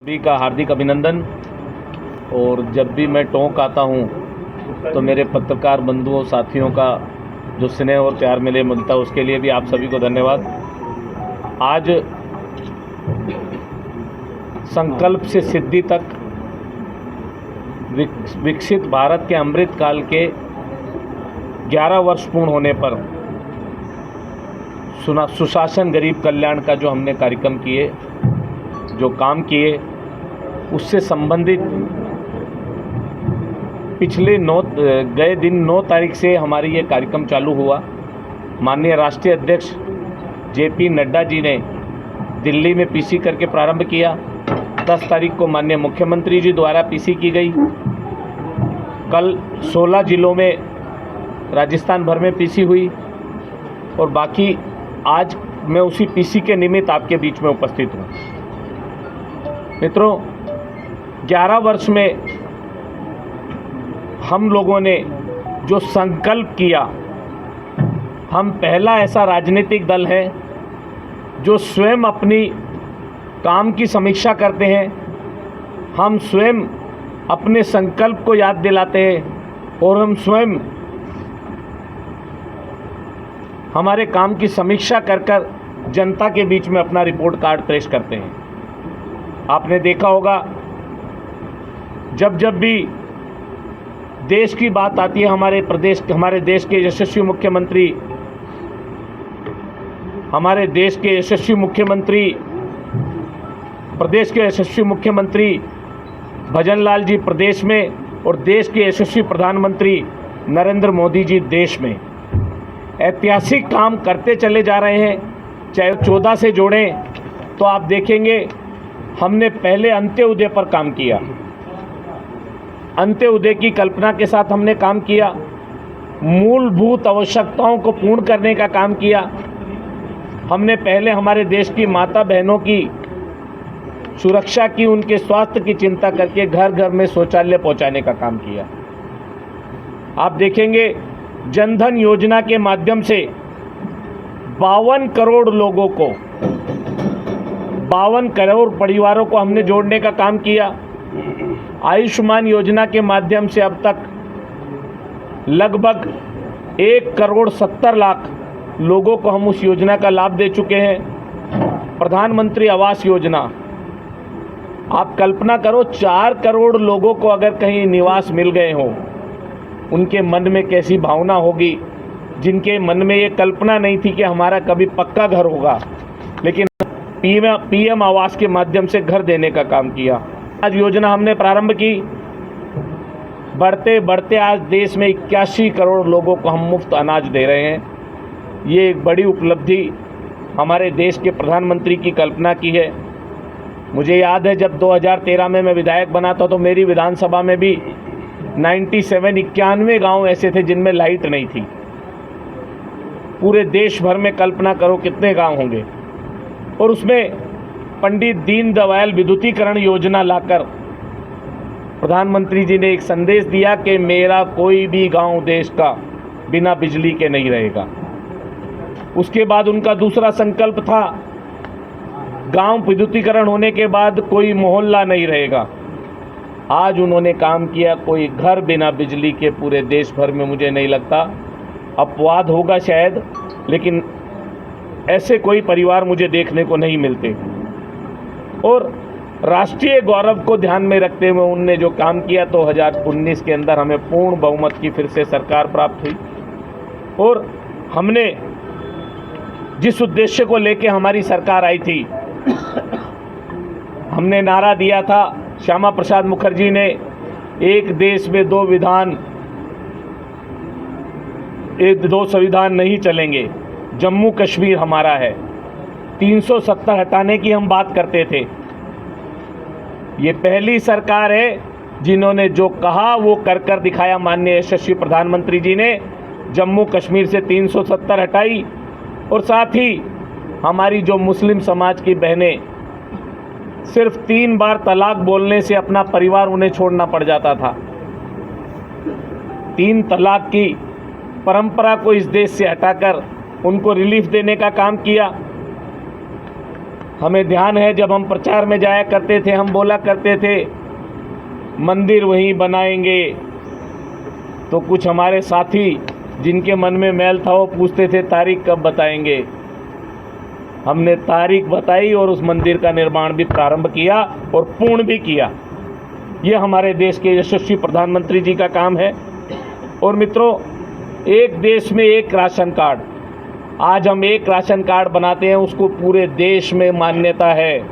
सभी का हार्दिक अभिनंदन। और जब भी मैं टोंक आता हूँ तो मेरे पत्रकार बंधुओं साथियों का जो स्नेह और प्यार मिले मिलता है, उसके लिए भी आप सभी को धन्यवाद। आज संकल्प से सिद्धि तक विकसित भारत के अमृत काल के 11 वर्ष पूर्ण होने पर सुशासन गरीब कल्याण का जो हमने कार्यक्रम किए, जो काम किए, उससे संबंधित पिछले गए दिन 9 तारीख से हमारी ये कार्यक्रम चालू हुआ। माननीय राष्ट्रीय अध्यक्ष JP नड्डा जी ने दिल्ली में PC करके प्रारंभ किया। 10 तारीख को माननीय मुख्यमंत्री जी द्वारा PC की गई। कल 16 जिलों में राजस्थान भर में PC हुई और बाकी आज मैं उसी PC के निमित्त आपके बीच में उपस्थित हूँ। मित्रों, 11 वर्ष में हम लोगों ने जो संकल्प किया, हम पहला ऐसा राजनीतिक दल है जो स्वयं अपनी काम की समीक्षा करते हैं, हम स्वयं अपने संकल्प को याद दिलाते हैं और हम स्वयं हमारे काम की समीक्षा कर जनता के बीच में अपना रिपोर्ट कार्ड पेश करते हैं। आपने देखा होगा, जब जब भी देश की बात आती है, हमारे देश के यशस्वी मुख्यमंत्री प्रदेश के यशस्वी मुख्यमंत्री भजनलाल जी प्रदेश में और देश के यशस्वी प्रधानमंत्री नरेंद्र मोदी जी देश में ऐतिहासिक काम करते चले जा रहे हैं। चाहे 14 से जोड़ें तो आप देखेंगे, हमने पहले अंत्योदय पर काम किया, अंत्योदय की कल्पना के साथ हमने काम किया, मूलभूत आवश्यकताओं को पूर्ण करने का काम किया। हमने पहले हमारे देश की माता बहनों की सुरक्षा की, उनके स्वास्थ्य की चिंता करके घर घर में शौचालय पहुंचाने का काम किया। आप देखेंगे, जनधन योजना के माध्यम से 52 करोड़ लोगों को, 52 करोड़ परिवारों को हमने जोड़ने का काम किया। आयुष्मान योजना के माध्यम से अब तक लगभग 1 करोड़ 70 लाख लोगों को हम उस योजना का लाभ दे चुके हैं। प्रधानमंत्री आवास योजना, आप कल्पना करो, 4 करोड़ लोगों को अगर कहीं निवास मिल गए हो, उनके मन में कैसी भावना होगी, जिनके मन में ये कल्पना नहीं थी कि हमारा कभी पक्का घर होगा, लेकिन PM आवास के माध्यम से घर देने का काम किया। आज योजना हमने प्रारंभ की, बढ़ते बढ़ते आज देश में 81 करोड़ लोगों को हम मुफ्त अनाज दे रहे हैं। ये एक बड़ी उपलब्धि हमारे देश के प्रधानमंत्री की कल्पना की है। मुझे याद है, जब 2013 में मैं विधायक बना था तो मेरी विधानसभा में भी 91 गांव ऐसे थे जिनमें लाइट नहीं थी। पूरे देश भर में कल्पना करो कितने गांव होंगे। और उसमें पंडित दीनदयाल विद्युतीकरण योजना लाकर प्रधानमंत्री जी ने एक संदेश दिया कि मेरा कोई भी गांव देश का बिना बिजली के नहीं रहेगा। उसके बाद उनका दूसरा संकल्प था, गांव विद्युतीकरण होने के बाद कोई मोहल्ला नहीं रहेगा। आज उन्होंने काम किया, कोई घर बिना बिजली के पूरे देश भर में, मुझे नहीं लगता, अपवाद होगा शायद, लेकिन ऐसे कोई परिवार मुझे देखने को नहीं मिलते। और राष्ट्रीय गौरव को ध्यान में रखते हुए उनने जो काम किया, तो 2019 के अंदर हमें पूर्ण बहुमत की फिर से सरकार प्राप्त हुई। और हमने जिस उद्देश्य को लेकर हमारी सरकार आई थी, हमने नारा दिया था, श्यामा प्रसाद मुखर्जी ने, एक देश में 2 विधान, 2 संविधान नहीं चलेंगे, जम्मू कश्मीर हमारा है। 370 हटाने की हम बात करते थे। ये पहली सरकार है जिन्होंने जो कहा वो कर दिखाया। माननीय यशस्वी प्रधानमंत्री जी ने जम्मू कश्मीर से 370 हटाई। और साथ ही हमारी जो मुस्लिम समाज की बहनें, सिर्फ 3 बार तलाक बोलने से अपना परिवार उन्हें छोड़ना पड़ जाता था। 3 तलाक की परंपरा को इस देश से हटाकर उनको रिलीफ देने का काम किया। हमें ध्यान है जब हम प्रचार में जाया करते थे, हम बोला करते थे मंदिर वहीं बनाएंगे, तो कुछ हमारे साथी जिनके मन में मैल था वो पूछते थे तारीख कब बताएंगे। हमने तारीख बताई और उस मंदिर का निर्माण भी प्रारंभ किया और पूर्ण भी किया। ये हमारे देश के यशस्वी प्रधानमंत्री जी का काम है। और मित्रों, एक देश में एक राशन कार्ड, आज हम एक राशन कार्ड बनाते हैं, उसको पूरे देश में मान्यता है।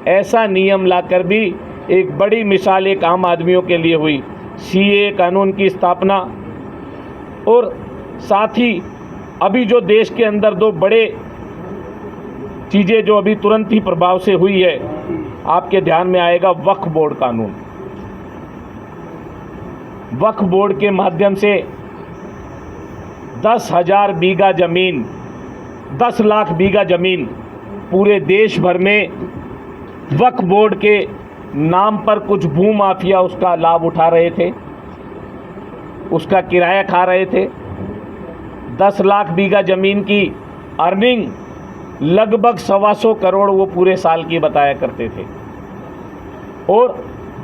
ऐसा नियम लाकर भी एक बड़ी मिसाल एक आम आदमियों के लिए हुई। सीए कानून की स्थापना और साथ ही अभी जो देश के अंदर दो बड़े चीज़ें जो अभी तुरंत ही प्रभाव से हुई है, आपके ध्यान में आएगा वक्फ बोर्ड कानून। वक्फ बोर्ड के माध्यम से 10,000 बीघा जमीन, 10 लाख बीघा जमीन पूरे देश भर में वक्फ बोर्ड के नाम पर कुछ भूमाफिया उसका लाभ उठा रहे थे, उसका किराया खा रहे थे। 10 लाख बीघा जमीन की अर्निंग लगभग 125 करोड़ वो पूरे साल की बताया करते थे। और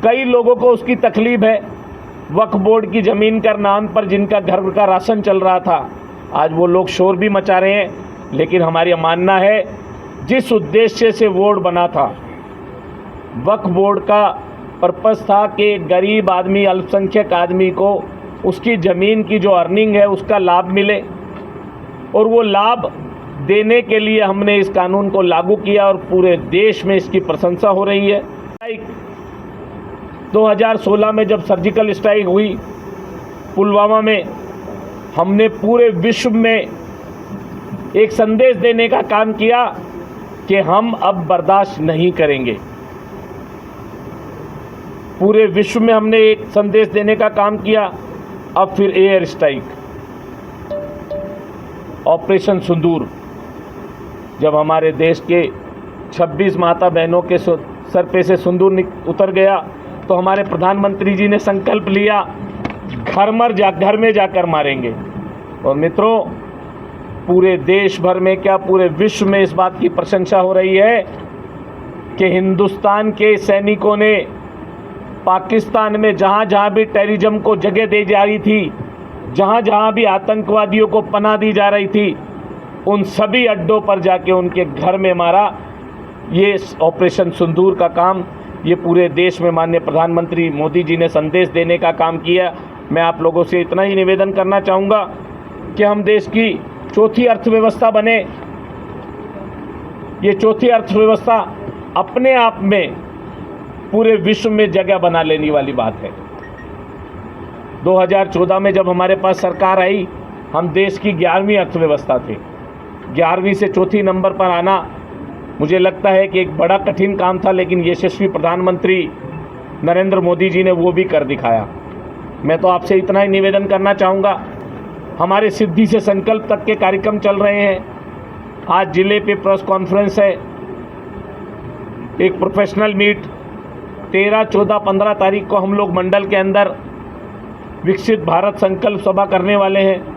कई लोगों को उसकी तकलीफ है। वक्फ बोर्ड की ज़मीन का नाम पर जिनका घर का राशन चल रहा था, आज वो लोग शोर भी मचा रहे हैं। लेकिन हमारी मानना है जिस उद्देश्य से बोर्ड बना था, वक्फ बोर्ड का पर्पस था कि गरीब आदमी, अल्पसंख्यक आदमी को उसकी ज़मीन की जो अर्निंग है उसका लाभ मिले, और वो लाभ देने के लिए हमने इस कानून को लागू किया और पूरे देश में इसकी प्रशंसा हो रही है। 2016 में जब सर्जिकल स्ट्राइक हुई पुलवामा में, हमने पूरे विश्व में एक संदेश देने का काम किया कि हम अब बर्दाश्त नहीं करेंगे। पूरे विश्व में हमने एक संदेश देने का काम किया। अब फिर एयर स्ट्राइक, ऑपरेशन सिंदूर, जब हमारे देश के 26 माता बहनों के सर पे से सिंदूर उतर गया, तो हमारे प्रधानमंत्री जी ने संकल्प लिया घर में जाकर मारेंगे। और मित्रों, पूरे देश भर में क्या पूरे विश्व में इस बात की प्रशंसा हो रही है कि हिंदुस्तान के सैनिकों ने पाकिस्तान में जहाँ जहाँ भी टेररिज्म को जगह दी जा रही थी, जहाँ जहाँ भी आतंकवादियों को पनाह दी जा रही थी, उन सभी अड्डों पर जाके उनके घर में मारा। ये ऑपरेशन सिंदूर का काम ये पूरे देश में माननीय प्रधानमंत्री मोदी जी ने संदेश देने का काम किया। मैं आप लोगों से इतना ही निवेदन करना चाहूँगा कि हम देश की चौथी अर्थव्यवस्था बने। ये चौथी अर्थव्यवस्था अपने आप में पूरे विश्व में जगह बना लेने वाली बात है। 2014 में जब हमारे पास सरकार आई, हम देश की 11वीं अर्थव्यवस्था थे। 11वीं से चौथी नंबर पर आना मुझे लगता है कि एक बड़ा कठिन काम था, लेकिन यशस्वी प्रधानमंत्री नरेंद्र मोदी जी ने वो भी कर दिखाया। मैं तो आपसे इतना ही निवेदन करना चाहूँगा, हमारे सिद्धि से संकल्प तक के कार्यक्रम चल रहे हैं। आज जिले पे प्रेस कॉन्फ्रेंस है, एक प्रोफेशनल मीट 13, 14, 15 तारीख को हम लोग मंडल के अंदर विकसित भारत संकल्प सभा करने वाले हैं।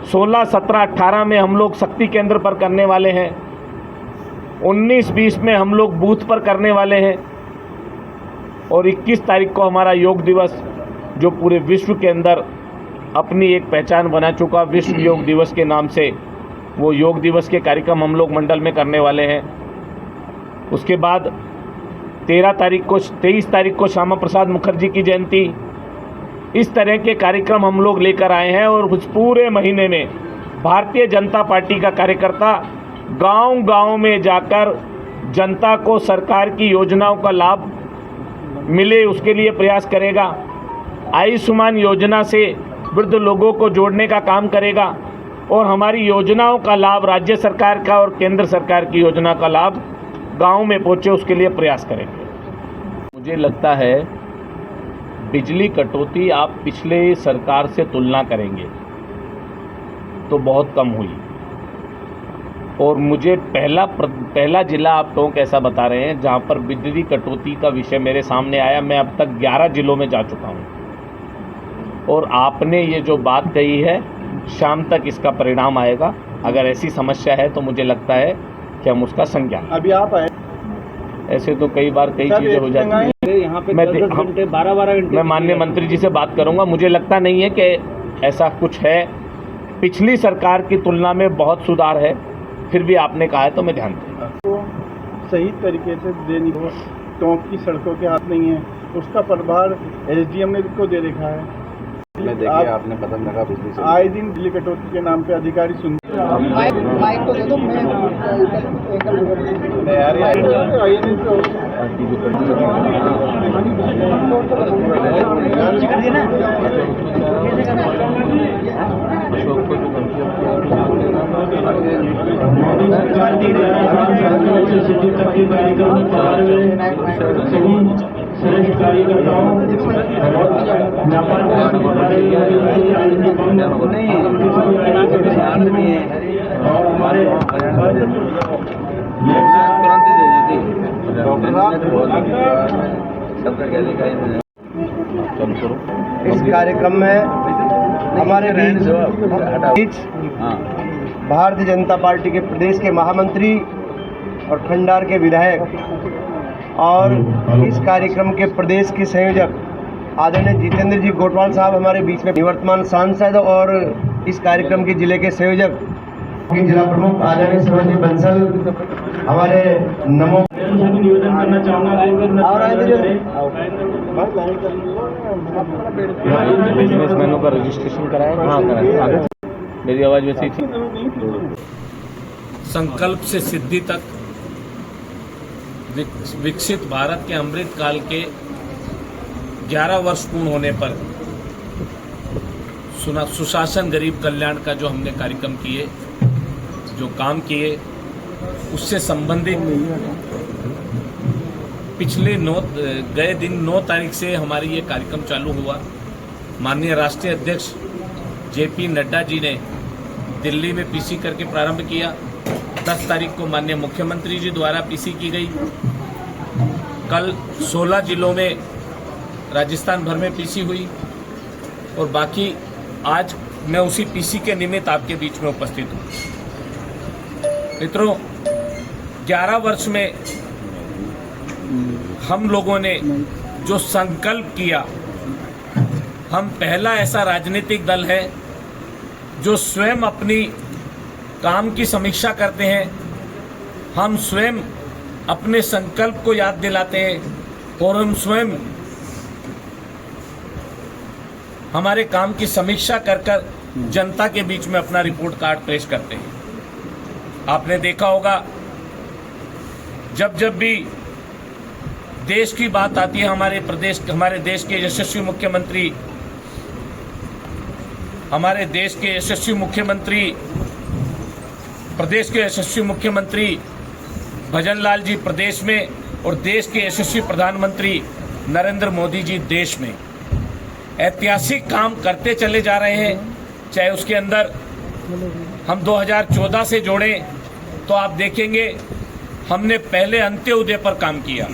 16, 17, 18 में हम लोग शक्ति केंद्र पर करने वाले हैं। 19, 20 में हम लोग बूथ पर करने वाले हैं। और 21 तारीख को हमारा योग दिवस, जो पूरे विश्व के अंदर अपनी एक पहचान बना चुका, विश्व योग दिवस के नाम से, वो योग दिवस के कार्यक्रम हम लोग मंडल में करने वाले हैं। उसके बाद 23 तारीख को श्यामा प्रसाद मुखर्जी की जयंती। इस तरह के कार्यक्रम हम लोग लेकर आए हैं। और उस पूरे महीने में भारतीय जनता पार्टी का कार्यकर्ता गांव-गांव में जाकर जनता को सरकार की योजनाओं का लाभ मिले, उसके लिए प्रयास करेगा। आयुष्मान योजना से वृद्ध लोगों को जोड़ने का काम करेगा और हमारी योजनाओं का लाभ, राज्य सरकार का और केंद्र सरकार की योजना का लाभ गांव में पहुंचे, उसके लिए प्रयास करेंगे। मुझे लगता है बिजली कटौती आप पिछले सरकार से तुलना करेंगे तो बहुत कम हुई। और मुझे पहला जिला आप लोग कैसा बता रहे हैं जहां पर बिजली कटौती का विषय मेरे सामने आया। मैं अब तक 11 जिलों में जा चुका हूं और आपने ये जो बात कही है, शाम तक इसका परिणाम आएगा। अगर ऐसी समस्या है तो मुझे लगता है कि हम उसका संज्ञान। अभी आप आए, ऐसे तो कई बार कई चीज़ें हो जाती हैं। यहाँ पे 10 घंटे 12 घंटे मैं माननीय मंत्री जी से बात करूंगा। मुझे लगता नहीं है कि ऐसा कुछ है। पिछली सरकार की तुलना में बहुत सुधार है, फिर भी आपने कहा है तो मैं ध्यान दूंगा। तो सही तरीके से देनी हो, टोंक की सड़कों के हाथ नहीं है, उसका प्रभार एसडीएम ने को दे रखा है। देखिए आपने कदम लगा बिजली से, आए दिन बिजली कटौती के नाम पे अधिकारी सुन माइक को दे दो। इस कार्यक्रम में हमारे बीच भारतीय जनता पार्टी के प्रदेश के महामंत्री और खंडार के विधायक और इस कार्यक्रम के प्रदेश के संयोजक आदरणीय जितेंद्र जी गोटवाल साहब हमारे बीच में निवर्तमान सांसद और इस कार्यक्रम के जिले के संयोजक के जिला प्रमुख आदरणीय शिवाजी बंसल हमारे नमो निवेदन करना चाहूँगा और बिजनेसमैनों का रजिस्ट्रेशन कराया। हाँ कराया। मेरी आवाज़ वैसी ही थी। संकल्प से सिद्धि तक विकसित भारत के अमृत काल के 11 वर्ष पूर्ण होने पर सुशासन गरीब कल्याण का जो हमने कार्यक्रम किए, जो काम किए, उससे संबंधित पिछले गए दिन 9 तारीख से हमारी ये कार्यक्रम चालू हुआ। माननीय राष्ट्रीय अध्यक्ष जेपी नड्डा जी ने दिल्ली में पीसी करके प्रारंभ किया। 10 तारीख को माननीय मुख्यमंत्री जी द्वारा पीसी की गई। कल 16 जिलों में राजस्थान भर में पीसी हुई और बाकी आज मैं उसी पीसी के निमित्त आपके बीच में उपस्थित हूँ। मित्रों, 11 वर्ष में हम लोगों ने जो संकल्प किया, हम पहला ऐसा राजनीतिक दल है जो स्वयं अपनी काम की समीक्षा करते हैं। हम स्वयं अपने संकल्प को याद दिलाते हैं और हम स्वयं हमारे काम की समीक्षा कर जनता के बीच में अपना रिपोर्ट कार्ड पेश करते हैं। आपने देखा होगा, जब भी देश की बात आती है, हमारे देश के यशस्वी मुख्यमंत्री प्रदेश के यशस्वी मुख्यमंत्री भजनलाल जी प्रदेश में और देश के यशस्वी प्रधानमंत्री नरेंद्र मोदी जी देश में ऐतिहासिक काम करते चले जा रहे हैं। चाहे उसके अंदर हम 2014 से जोड़ें तो आप देखेंगे हमने पहले अंत्योदय पर काम किया,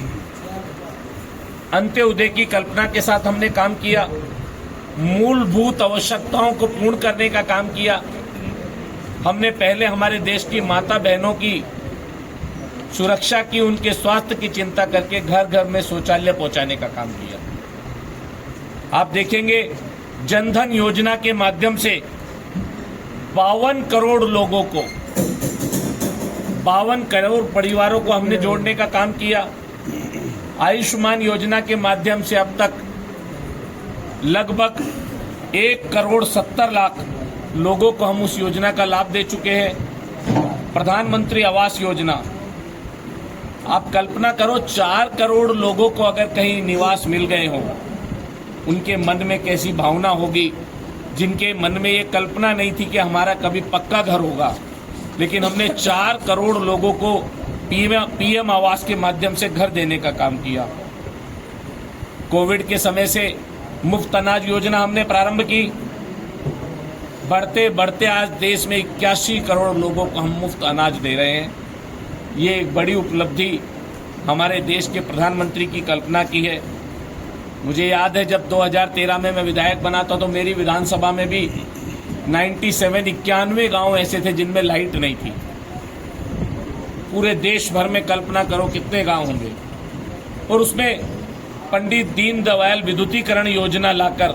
अंत्योदय की कल्पना के साथ हमने काम किया, मूलभूत आवश्यकताओं को पूर्ण करने का काम किया। हमने पहले हमारे देश की माता बहनों की सुरक्षा की, उनके स्वास्थ्य की चिंता करके घर घर में शौचालय पहुंचाने का काम किया। आप देखेंगे जनधन योजना के माध्यम से 52 करोड़ लोगों को, 52 करोड़ परिवारों को हमने जोड़ने का काम किया। आयुष्मान योजना के माध्यम से अब तक लगभग 1 करोड़ 70 लाख लोगों को हम उस योजना का लाभ दे चुके हैं। प्रधानमंत्री आवास योजना, आप कल्पना करो 4 करोड़ लोगों को अगर कहीं निवास मिल गए हो, उनके मन में कैसी भावना होगी, जिनके मन में ये कल्पना नहीं थी कि हमारा कभी पक्का घर होगा। लेकिन हमने 4 करोड़ लोगों को पीएम आवास के माध्यम से घर देने का काम किया। कोविड के समय से मुफ्त अनाज योजना हमने प्रारंभ की। बढ़ते बढ़ते आज देश में 81 करोड़ लोगों को हम मुफ्त अनाज दे रहे हैं। ये एक बड़ी उपलब्धि हमारे देश के प्रधानमंत्री की कल्पना की है। मुझे याद है जब 2013 में मैं विधायक बना था तो मेरी विधानसभा में भी 91 गांव ऐसे थे जिनमें लाइट नहीं थी। पूरे देश भर में कल्पना करो कितने गांव होंगे। और उसमें पंडित दीनदयाल विद्युतीकरण योजना लाकर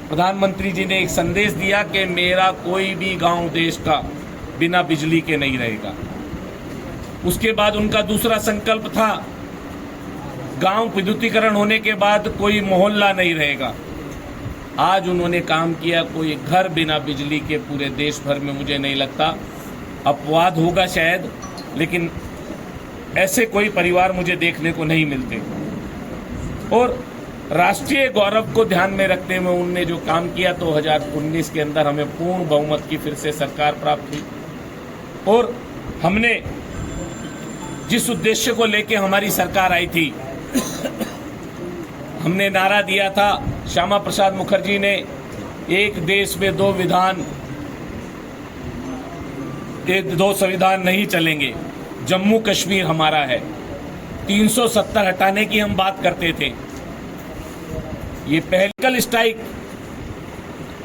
प्रधानमंत्री जी ने एक संदेश दिया कि मेरा कोई भी गांव देश का बिना बिजली के नहीं रहेगा। उसके बाद उनका दूसरा संकल्प था, गांव विद्युतीकरण होने के बाद कोई मोहल्ला नहीं रहेगा। आज उन्होंने काम किया, कोई घर बिना बिजली के पूरे देश भर में मुझे नहीं लगता, अपवाद होगा शायद, लेकिन ऐसे कोई परिवार मुझे देखने को नहीं मिलते। और राष्ट्रीय गौरव को ध्यान में रखते हुए उनने जो काम किया, 2019 के अंदर हमें पूर्ण बहुमत की फिर से सरकार प्राप्त हुई। और हमने जिस उद्देश्य को लेकर हमारी सरकार आई थी, हमने नारा दिया था, श्यामा प्रसाद मुखर्जी ने, एक देश में दो विधान, दो संविधान नहीं चलेंगे, जम्मू कश्मीर हमारा है। 370 हटाने की हम बात करते थे। ये सर्जिकल स्ट्राइक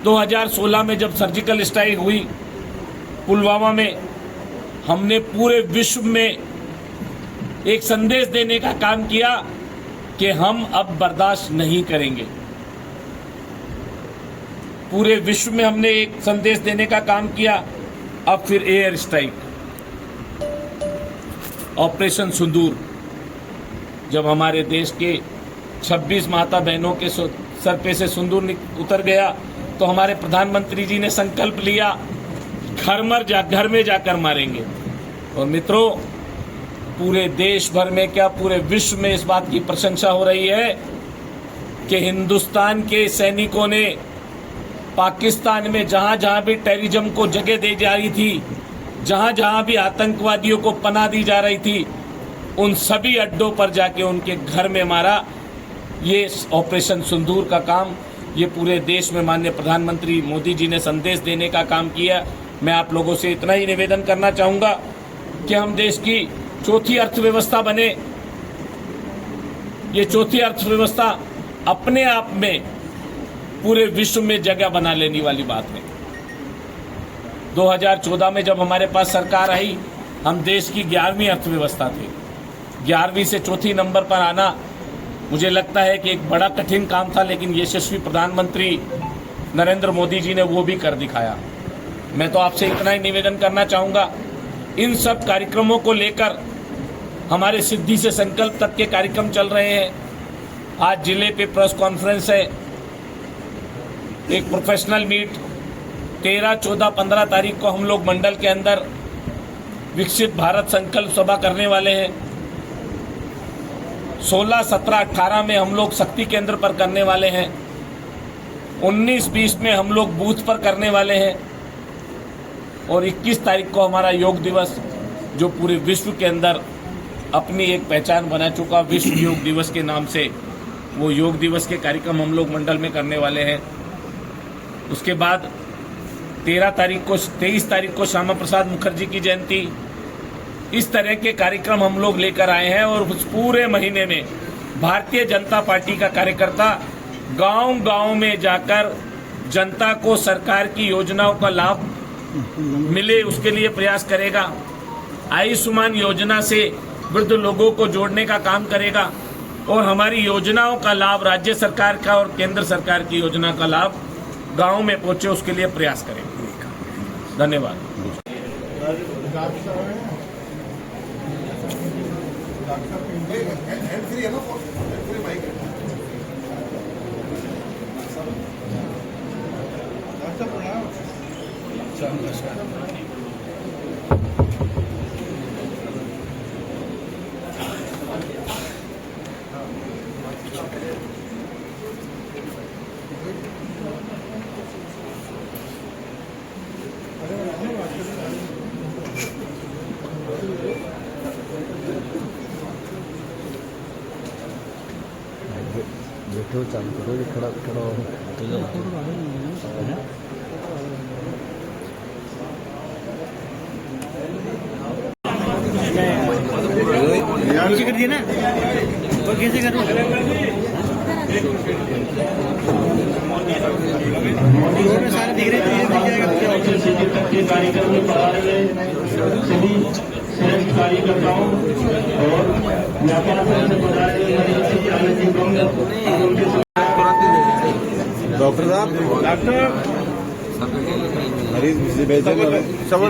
2016 में जब सर्जिकल स्ट्राइक हुई पुलवामा में, हमने पूरे विश्व में एक संदेश देने का काम किया कि हम अब बर्दाश्त नहीं करेंगे। पूरे विश्व में हमने एक संदेश देने का काम किया। अब फिर एयर स्ट्राइक, ऑपरेशन सिंदूर, जब हमारे देश के 26 माता बहनों के सर पे से सिंदूर उतर गया, तो हमारे प्रधानमंत्री जी ने संकल्प लिया, घर में जाकर मारेंगे। और मित्रों, पूरे देश भर में क्या पूरे विश्व में इस बात की प्रशंसा हो रही है कि हिंदुस्तान के सैनिकों ने पाकिस्तान में जहां जहां भी टेररिज्म को जगह दी जा रही थी, जहां जहां भी आतंकवादियों को पनाह दी जा रही थी, उन सभी अड्डों पर जाके उनके घर में मारा। ये ऑपरेशन सिंदूर का काम ये पूरे देश में माननीय प्रधानमंत्री मोदी जी ने संदेश देने का काम किया। मैं आप लोगों से इतना ही निवेदन करना चाहूँगा कि हम देश की चौथी अर्थव्यवस्था बने। ये चौथी अर्थव्यवस्था अपने आप में पूरे विश्व में जगह बना लेने वाली बात है। 2014 में जब हमारे पास सरकार आई, हम देश की 11वीं अर्थव्यवस्था थे। 11वीं से चौथी नंबर पर आना मुझे लगता है कि एक बड़ा कठिन काम था, लेकिन यशस्वी प्रधानमंत्री नरेंद्र मोदी जी ने वो भी कर दिखाया। मैं तो आपसे इतना ही निवेदन करना चाहूँगा, इन सब कार्यक्रमों को लेकर हमारे सिद्धि से संकल्प तक के कार्यक्रम चल रहे हैं। आज जिले पे प्रेस कॉन्फ्रेंस है, एक प्रोफेशनल मीट 13, 14, 15 तारीख को हम लोग मंडल के अंदर विकसित भारत संकल्प सभा करने वाले हैं। 16, 17, 18 में हम लोग शक्ति केंद्र पर करने वाले हैं। 19, 20 में हम लोग बूथ पर करने वाले हैं। और 21 तारीख को हमारा योग दिवस, जो पूरे विश्व के अंदर अपनी एक पहचान बना चुका, विश्व योग दिवस के नाम से, वो योग दिवस के कार्यक्रम हम लोग मंडल में करने वाले हैं। उसके बाद 23 तारीख को श्यामा प्रसाद मुखर्जी की जयंती। इस तरह के कार्यक्रम हम लोग लेकर आए हैं। और उस पूरे महीने में भारतीय जनता पार्टी का कार्यकर्ता गांव-गांव में जाकर जनता को सरकार की योजनाओं का लाभ मिले, उसके लिए प्रयास करेगा। आयुष्मान योजना से वृद्ध लोगों को जोड़ने का काम करेगा। और हमारी योजनाओं का लाभ, राज्य सरकार का और केंद्र सरकार की योजना का लाभ गांव में पहुंचे, उसके लिए प्रयास करेंगे। धन्यवाद। बैठो चालू करो, ये खड़ा खड़ा कर दिए ना, और कैसे करूँ सारे दिख रहे थे। सभी कार्यकर्ताओं और व्यापार संघ से डॉक्टर साहब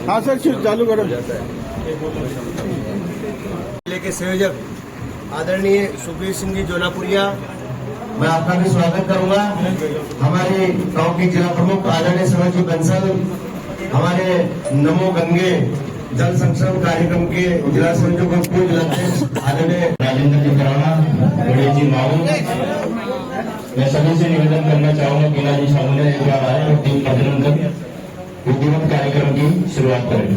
हाँ सर चालू करो। जिले के संयोजक आदरणीय सुखबीर सिंह जी जोनापुरिया, मैं आपका भी स्वागत करूंगा। हमारे गांव के जिला प्रमुख आदरणीय समरजी बंसल, हमारे नमो गंगे जल संरक्षण कार्यक्रम के जिला संयोजक और पूर्व जिलाध्यक्ष आदरणीय राजेंद्र जी कराना, गणेश जी माऊ, मैं सभी से निवेदन करना चाहूंगा मीना जी सामने एक बार आए और 3 भजन कर विधिवत कार्यक्रम की शुरुआत करें।